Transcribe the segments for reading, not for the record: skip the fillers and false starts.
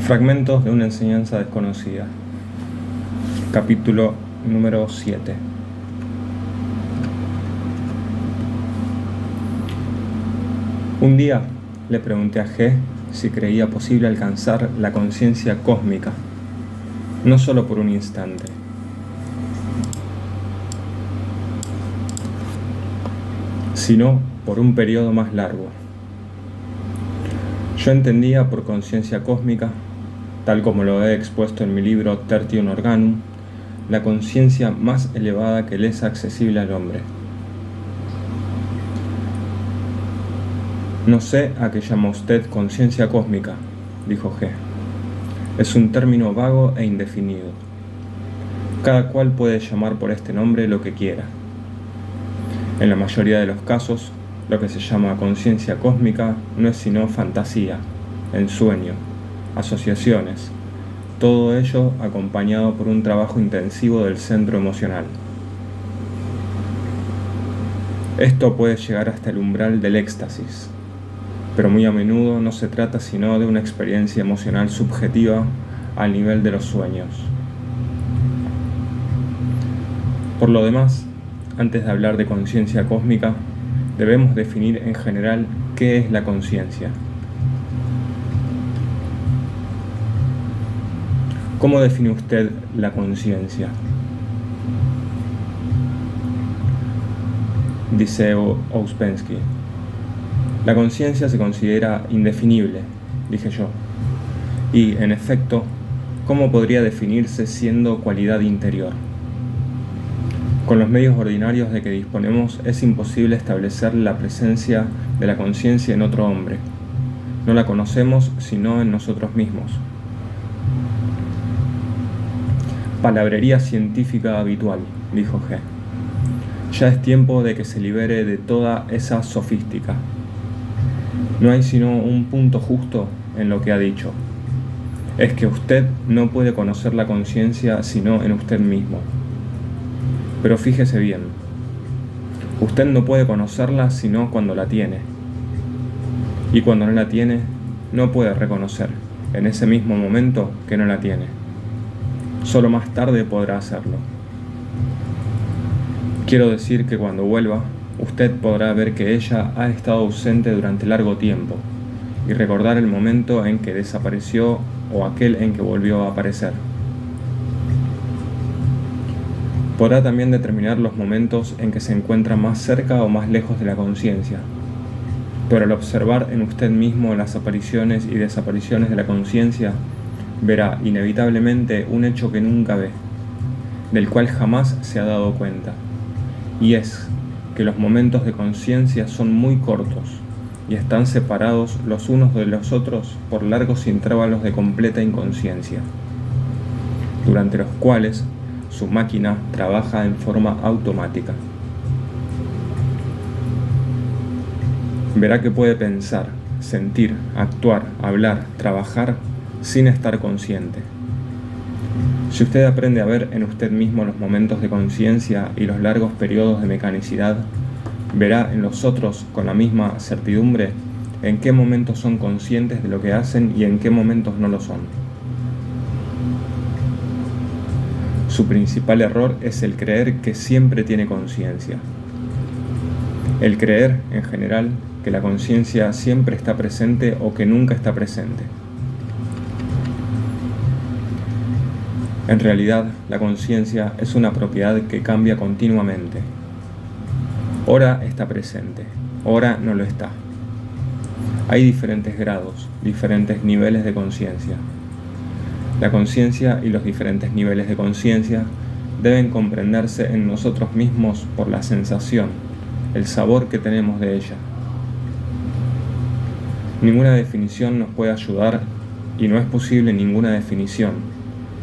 Fragmentos de una enseñanza desconocida. Capítulo número 7. Un día le pregunté a G si creía posible alcanzar la conciencia cósmica, no solo por un instante, sino por un periodo más largo. Yo entendía por conciencia cósmica, tal como lo he expuesto en mi libro Tertium Organum, la conciencia más elevada que le es accesible al hombre. No sé a qué llama usted conciencia cósmica, dijo G. Es un término vago e indefinido. Cada cual puede llamar por este nombre lo que quiera. En la mayoría de los casos, lo que se llama conciencia cósmica no es sino fantasía, ensueño, asociaciones, todo ello acompañado por un trabajo intensivo del centro emocional. Esto puede llegar hasta el umbral del éxtasis, pero muy a menudo no se trata sino de una experiencia emocional subjetiva al nivel de los sueños. Por lo demás, antes de hablar de conciencia cósmica, debemos definir en general qué es la conciencia. ¿Cómo define usted la conciencia? Dice Ouspensky. La conciencia se considera indefinible, dije yo. Y, en efecto, ¿cómo podría definirse siendo cualidad interior? Con los medios ordinarios de que disponemos es imposible establecer la presencia de la conciencia en otro hombre. No la conocemos sino en nosotros mismos. Palabrería científica habitual, dijo G. Ya es tiempo de que se libere de toda esa sofística. No hay sino un punto justo en lo que ha dicho. Es que usted no puede conocer la conciencia sino en usted mismo. Pero fíjese bien, usted no puede conocerla sino cuando la tiene. Y cuando no la tiene, no puede reconocer, en ese mismo momento, que no la tiene. Solo más tarde podrá hacerlo. Quiero decir que cuando vuelva, usted podrá ver que ella ha estado ausente durante largo tiempo y recordar el momento en que desapareció o aquel en que volvió a aparecer. Podrá también determinar los momentos en que se encuentra más cerca o más lejos de la conciencia, pero al observar en usted mismo las apariciones y desapariciones de la conciencia, verá inevitablemente un hecho que nunca ve, del cual jamás se ha dado cuenta, y es que los momentos de conciencia son muy cortos y están separados los unos de los otros por largos intervalos de completa inconsciencia, durante los cuales su máquina trabaja en forma automática. Verá que puede pensar, sentir, actuar, hablar, trabajar sin estar consciente. Si usted aprende a ver en usted mismo los momentos de conciencia y los largos periodos de mecanicidad, verá en los otros con la misma certidumbre en qué momentos son conscientes de lo que hacen y en qué momentos no lo son. Su principal error es el creer que siempre tiene conciencia. El creer, en general, que la conciencia siempre está presente o que nunca está presente. En realidad, la conciencia es una propiedad que cambia continuamente. Ora está presente, ora no lo está. Hay diferentes grados, diferentes niveles de conciencia. La conciencia y los diferentes niveles de conciencia deben comprenderse en nosotros mismos por la sensación, el sabor que tenemos de ella. Ninguna definición nos puede ayudar y no es posible ninguna definición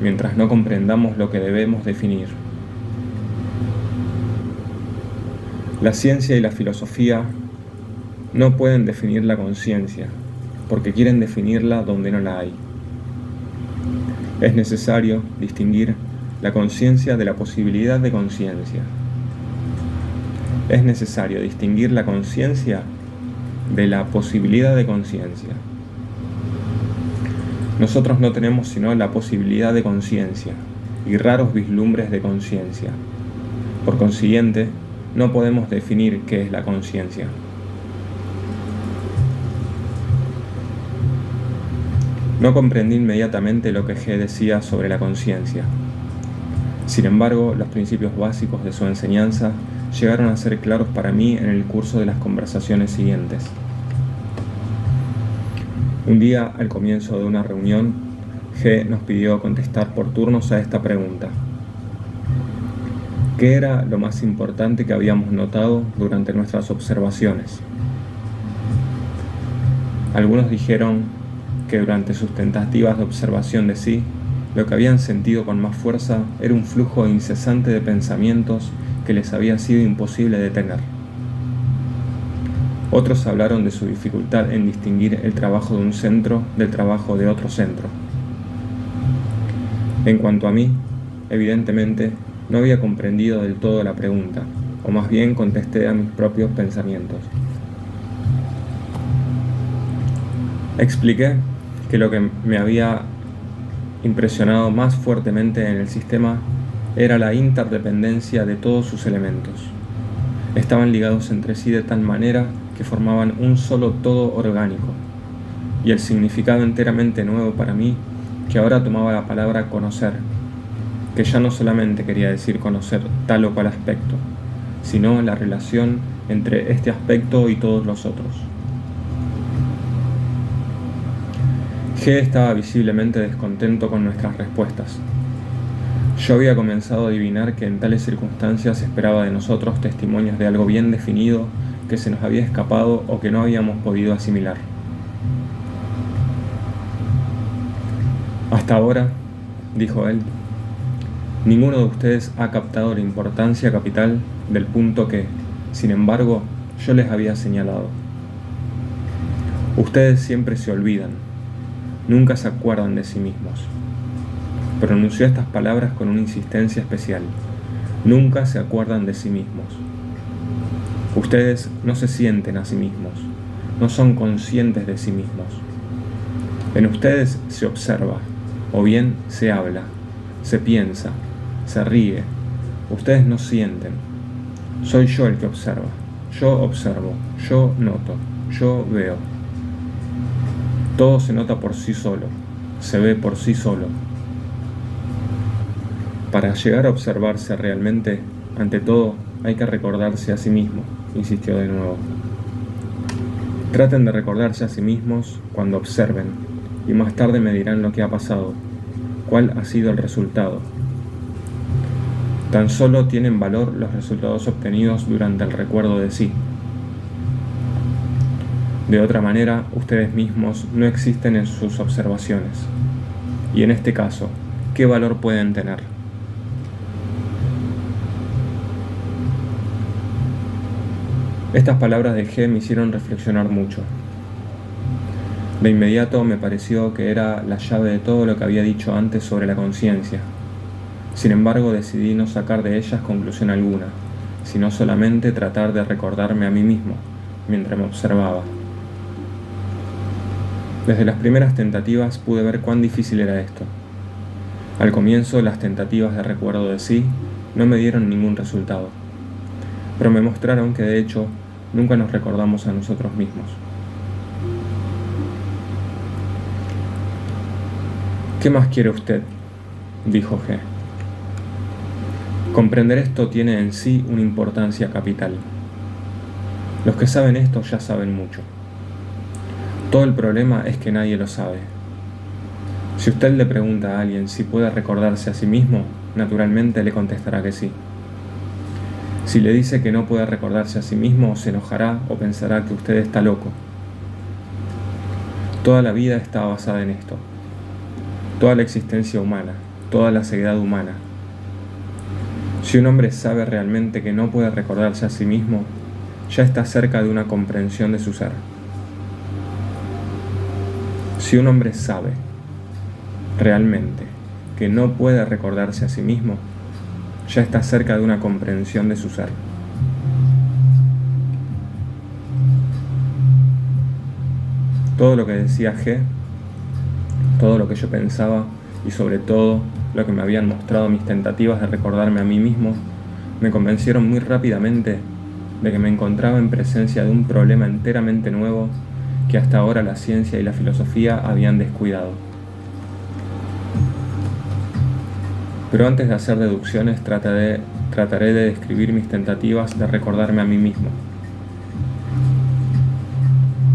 mientras no comprendamos lo que debemos definir. La ciencia y la filosofía no pueden definir la conciencia porque quieren definirla donde no la hay. Es necesario distinguir la conciencia de la posibilidad de conciencia. Es necesario distinguir la conciencia de la posibilidad de conciencia. Nosotros no tenemos sino la posibilidad de conciencia y raros vislumbres de conciencia. Por consiguiente, no podemos definir qué es la conciencia. No comprendí inmediatamente lo que G decía sobre la conciencia. Sin embargo, los principios básicos de su enseñanza llegaron a ser claros para mí en el curso de las conversaciones siguientes. Un día, al comienzo de una reunión, G nos pidió contestar por turnos a esta pregunta: ¿qué era lo más importante que habíamos notado durante nuestras observaciones? Algunos dijeron que durante sus tentativas de observación de sí, lo que habían sentido con más fuerza era un flujo incesante de pensamientos que les había sido imposible detener. Otros hablaron de su dificultad en distinguir el trabajo de un centro del trabajo de otro centro. En cuanto a mí, evidentemente, no había comprendido del todo la pregunta, o más bien contesté a mis propios pensamientos. Expliqué que lo que me había impresionado más fuertemente en el sistema era la interdependencia de todos sus elementos. Estaban ligados entre sí de tal manera que formaban un solo todo orgánico, y el significado enteramente nuevo para mí, que ahora tomaba la palabra conocer, que ya no solamente quería decir conocer tal o cual aspecto, sino la relación entre este aspecto y todos los otros. G estaba visiblemente descontento con nuestras respuestas. Yo había comenzado a adivinar que en tales circunstancias esperaba de nosotros testimonios de algo bien definido que se nos había escapado o que no habíamos podido asimilar. Hasta ahora, dijo él, ninguno de ustedes ha captado la importancia capital del punto que, sin embargo, yo les había señalado. Ustedes siempre se olvidan, nunca se acuerdan de sí mismos. Pronunció estas palabras con una insistencia especial. Nunca se acuerdan de sí mismos. Ustedes no se sienten a sí mismos, no son conscientes de sí mismos. En ustedes se observa, o bien se habla, se piensa, se ríe. Ustedes no sienten. Soy yo el que observa. Yo observo, yo noto, yo veo. Todo se nota por sí solo, se ve por sí solo. Para llegar a observarse realmente, ante todo, hay que recordarse a sí mismo, insistió de nuevo. Traten de recordarse a sí mismos cuando observen, y más tarde me dirán lo que ha pasado, cuál ha sido el resultado. Tan solo tienen valor los resultados obtenidos durante el recuerdo de sí. De otra manera, ustedes mismos no existen en sus observaciones. Y en este caso, ¿qué valor pueden tener? Estas palabras de G me hicieron reflexionar mucho. De inmediato me pareció que era la llave de todo lo que había dicho antes sobre la conciencia. Sin embargo, decidí no sacar de ellas conclusión alguna, sino solamente tratar de recordarme a mí mismo mientras me observaba. Desde las primeras tentativas pude ver cuán difícil era esto. Al comienzo, las tentativas de recuerdo de sí no me dieron ningún resultado, pero me mostraron que de hecho nunca nos recordamos a nosotros mismos. ¿Qué más quiere usted?, dijo G. Comprender esto tiene en sí una importancia capital. Los que saben esto ya saben mucho. Todo el problema es que nadie lo sabe. Si usted le pregunta a alguien si puede recordarse a sí mismo, naturalmente le contestará que sí. Si le dice que no puede recordarse a sí mismo, se enojará o pensará que usted está loco. Toda la vida está basada en esto. Toda la existencia humana, toda la ceguedad humana. Si un hombre sabe realmente que no puede recordarse a sí mismo, ya está cerca de una comprensión de su ser. Si un hombre sabe realmente que no puede recordarse a sí mismo, ya está cerca de una comprensión de su ser. Todo lo que decía G, Todo lo que yo pensaba y sobre todo lo que me habían mostrado mis tentativas de recordarme a mí mismo me convencieron muy rápidamente de que me encontraba en presencia de un problema enteramente nuevo que hasta ahora la ciencia y la filosofía habían descuidado. Pero antes de hacer deducciones trataré de describir mis tentativas de recordarme a mí mismo.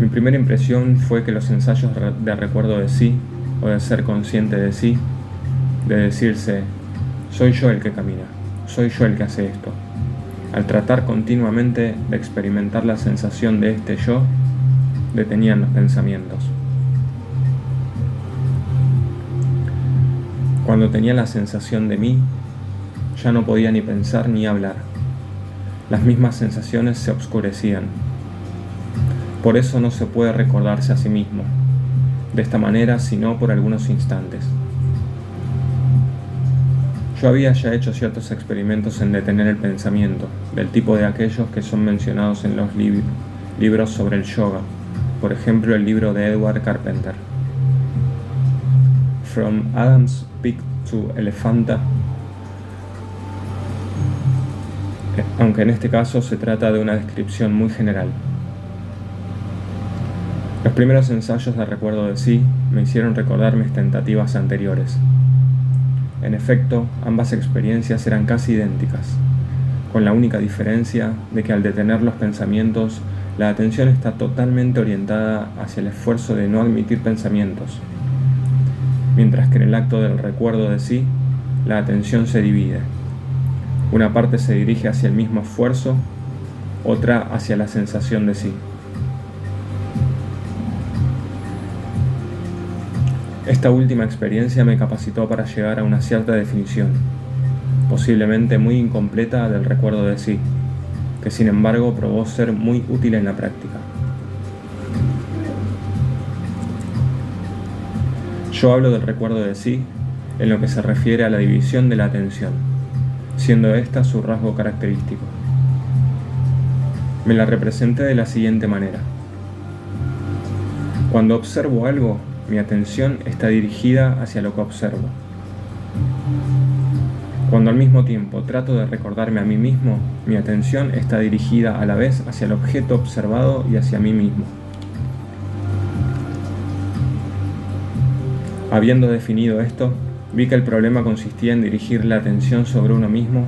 Mi primera impresión fue que los ensayos de recuerdo de sí, o de ser consciente de sí, de decirse, soy yo el que camina, soy yo el que hace esto, al tratar continuamente de experimentar la sensación de este yo, detenían los pensamientos. Cuando tenía la sensación de mí, ya no podía ni pensar ni hablar. Las mismas sensaciones se oscurecían. Por eso no se puede recordarse a sí mismo, de esta manera, sino por algunos instantes. Yo había ya hecho ciertos experimentos en detener el pensamiento, del tipo de aquellos que son mencionados en los libros sobre el yoga, por ejemplo el libro de Edward Carpenter, From Adam's Peak to Elephanta, aunque en este caso se trata de una descripción muy general. Los primeros ensayos de recuerdo de sí me hicieron recordar mis tentativas anteriores. En efecto, ambas experiencias eran casi idénticas, con la única diferencia de que al detener los pensamientos, la atención está totalmente orientada hacia el esfuerzo de no admitir pensamientos, mientras que en el acto del recuerdo de sí, la atención se divide. Una parte se dirige hacia el mismo esfuerzo, otra hacia la sensación de sí. Esta última experiencia me capacitó para llegar a una cierta definición, posiblemente muy incompleta, del recuerdo de sí, que sin embargo probó ser muy útil en la práctica. Yo hablo del recuerdo de sí en lo que se refiere a la división de la atención, siendo esta su rasgo característico. Me la representé de la siguiente manera. Cuando observo algo, mi atención está dirigida hacia lo que observo. Cuando al mismo tiempo trato de recordarme a mí mismo, mi atención está dirigida a la vez hacia el objeto observado y hacia mí mismo. Habiendo definido esto, vi que el problema consistía en dirigir la atención sobre uno mismo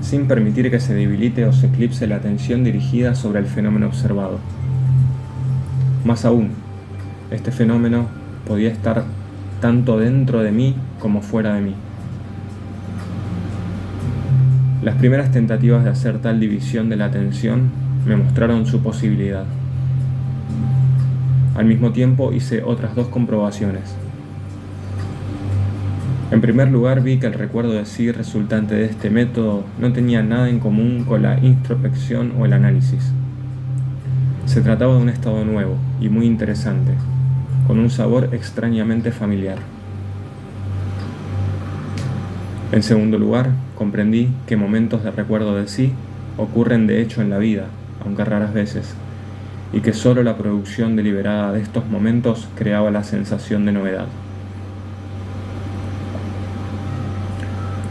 sin permitir que se debilite o se eclipse la atención dirigida sobre el fenómeno observado. Más aún, este fenómeno podía estar tanto dentro de mí como fuera de mí. Las primeras tentativas de hacer tal división de la atención me mostraron su posibilidad. Al mismo tiempo hice otras dos comprobaciones. En primer lugar, vi que el recuerdo de sí resultante de este método no tenía nada en común con la introspección o el análisis. Se trataba de un estado nuevo y muy interesante, con un sabor extrañamente familiar. En segundo lugar, comprendí que momentos de recuerdo de sí ocurren de hecho en la vida, aunque raras veces, y que solo la producción deliberada de estos momentos creaba la sensación de novedad.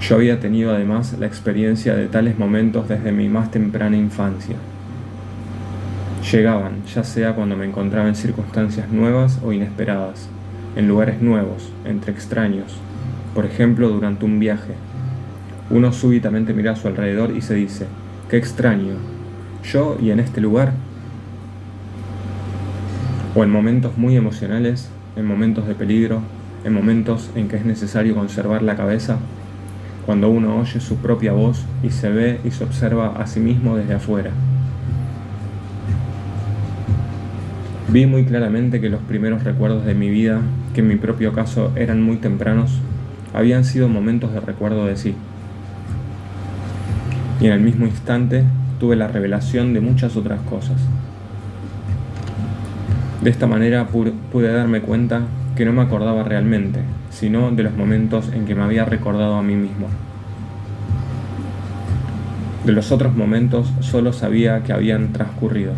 Yo había tenido además la experiencia de tales momentos desde mi más temprana infancia. Llegaban, ya sea cuando me encontraba en circunstancias nuevas o inesperadas, en lugares nuevos, entre extraños. Por ejemplo, durante un viaje. Uno súbitamente mira a su alrededor y se dice, ¡qué extraño! ¿Yo y en este lugar? O en momentos muy emocionales, en momentos de peligro, en momentos en que es necesario conservar la cabeza, cuando uno oye su propia voz y se ve y se observa a sí mismo desde afuera. Vi muy claramente que los primeros recuerdos de mi vida, que en mi propio caso eran muy tempranos, habían sido momentos de recuerdo de sí. Y en el mismo instante tuve la revelación de muchas otras cosas. De esta manera pude darme cuenta que no me acordaba realmente, sino de los momentos en que me había recordado a mí mismo. De los otros momentos solo sabía que habían transcurrido.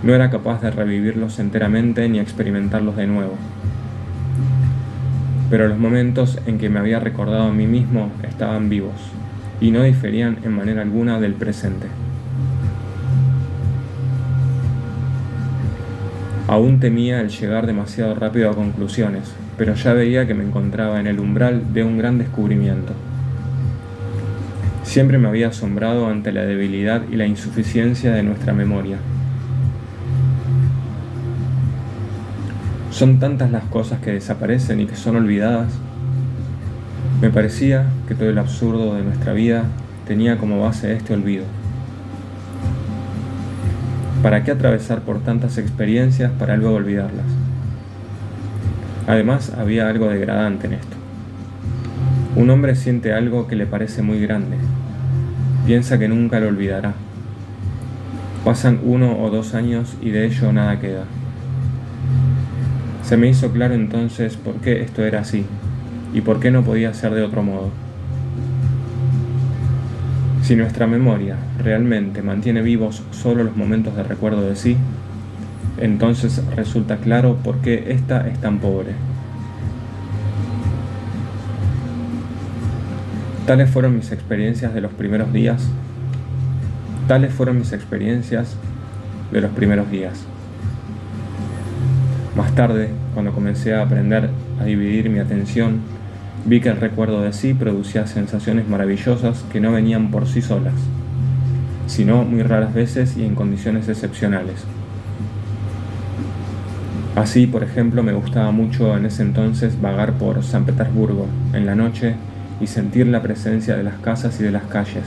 No era capaz de revivirlos enteramente ni experimentarlos de nuevo. pero los momentos en que me había recordado a mí mismo estaban vivos y no diferían en manera alguna del presente. Aún temía el llegar demasiado rápido a conclusiones, pero ya veía que me encontraba en el umbral de un gran descubrimiento. Siempre me había asombrado ante la debilidad y la insuficiencia de nuestra memoria. Son tantas las cosas que desaparecen y que son olvidadas. Me parecía que todo el absurdo de nuestra vida tenía como base este olvido. ¿Para qué atravesar por tantas experiencias para luego olvidarlas? Además, había algo degradante en esto. Un hombre siente algo que le parece muy grande. Piensa que nunca lo olvidará. Pasan 1 o 2 años y de ello nada queda. Se me hizo claro entonces por qué esto era así y por qué no podía ser de otro modo. Si nuestra memoria realmente mantiene vivos solo los momentos de recuerdo de sí, entonces resulta claro por qué ésta es tan pobre. Tales fueron mis experiencias de los primeros días. Más tarde, cuando comencé a aprender a dividir mi atención, vi que el recuerdo de sí producía sensaciones maravillosas que no venían por sí solas, sino muy raras veces y en condiciones excepcionales. Así, por ejemplo, me gustaba mucho en ese entonces vagar por San Petersburgo en la noche y sentir la presencia de las casas y de las calles.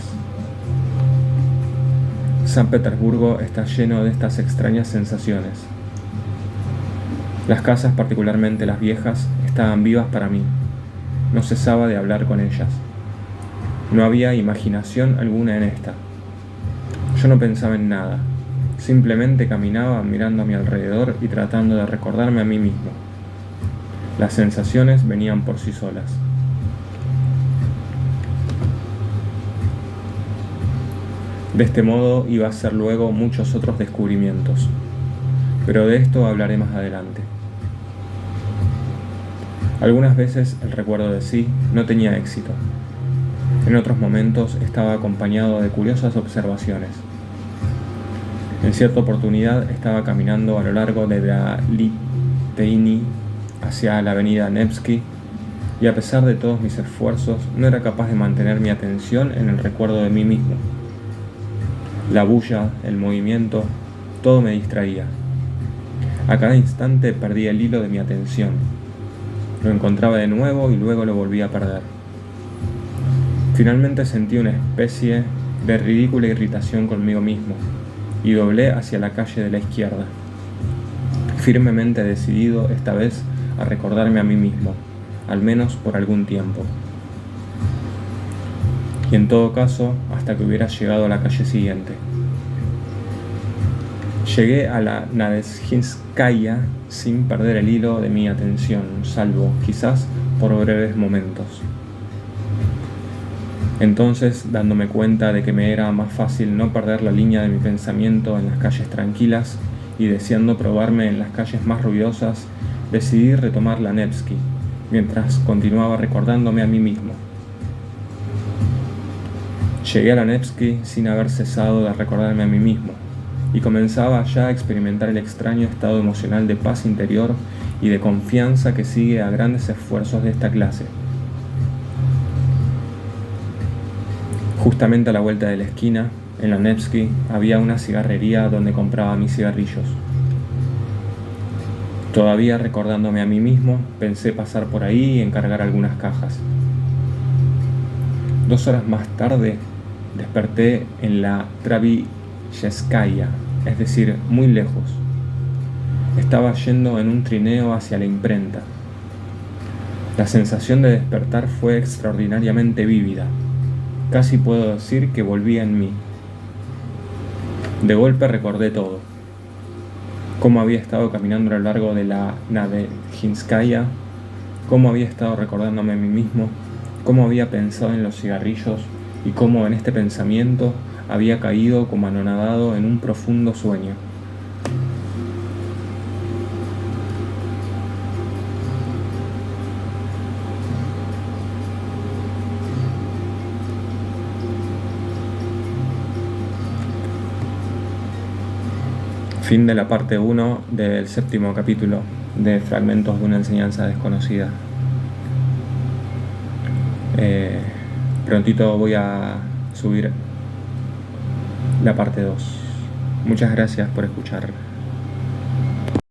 San Petersburgo está lleno de estas extrañas sensaciones. Las casas, particularmente las viejas, estaban vivas para mí. No cesaba de hablar con ellas. No había imaginación alguna en esta. Yo no pensaba en nada. Simplemente caminaba mirando a mi alrededor y tratando de recordarme a mí mismo. Las sensaciones venían por sí solas. De este modo iba a hacer luego muchos otros descubrimientos, pero de esto hablaré más adelante. Algunas veces el recuerdo de sí no tenía éxito. En otros momentos estaba acompañado de curiosas observaciones. En cierta oportunidad estaba caminando a lo largo de la Liteini hacia la avenida Nevsky y a pesar de todos mis esfuerzos no era capaz de mantener mi atención en el recuerdo de mí mismo. La bulla, el movimiento, todo me distraía. A cada instante perdía el hilo de mi atención. Lo encontraba de nuevo y luego lo volvía a perder. Finalmente sentí una especie de ridícula irritación conmigo mismo y doblé hacia la calle de la izquierda, firmemente decidido esta vez a recordarme a mí mismo, al menos por algún tiempo. Y en todo caso, hasta que hubiera llegado a la calle siguiente. Llegué a la Nadezhinskaya sin perder el hilo de mi atención, salvo, quizás, por breves momentos. Entonces, dándome cuenta de que me era más fácil no perder la línea de mi pensamiento en las calles tranquilas y deseando probarme en las calles más ruidosas, decidí retomar la Nevsky, mientras continuaba recordándome a mí mismo. Llegué a la Nevsky sin haber cesado de recordarme a mí mismo, y comenzaba ya a experimentar el extraño estado emocional de paz interior y de confianza que sigue a grandes esfuerzos de esta clase. Justamente a la vuelta de la esquina, en la Nevsky, había una cigarrería donde compraba mis cigarrillos. Todavía recordándome a mí mismo, pensé pasar por ahí y encargar algunas cajas. 2 horas más tarde, desperté en la Travicheskaya, es decir, muy lejos. Estaba yendo en un trineo hacia la imprenta. La sensación de despertar fue extraordinariamente vívida. Casi puedo decir que volvía en mí. De golpe recordé todo. Cómo había estado caminando a lo largo de la Nadezhinskaya, cómo había estado recordándome a mí mismo, cómo había pensado en los cigarrillos y cómo en este pensamiento había caído como anonadado en un profundo sueño. Fin de la parte 1 del 7º capítulo de Fragmentos de una enseñanza desconocida. Prontito voy a subir la parte 2. Muchas gracias por escuchar.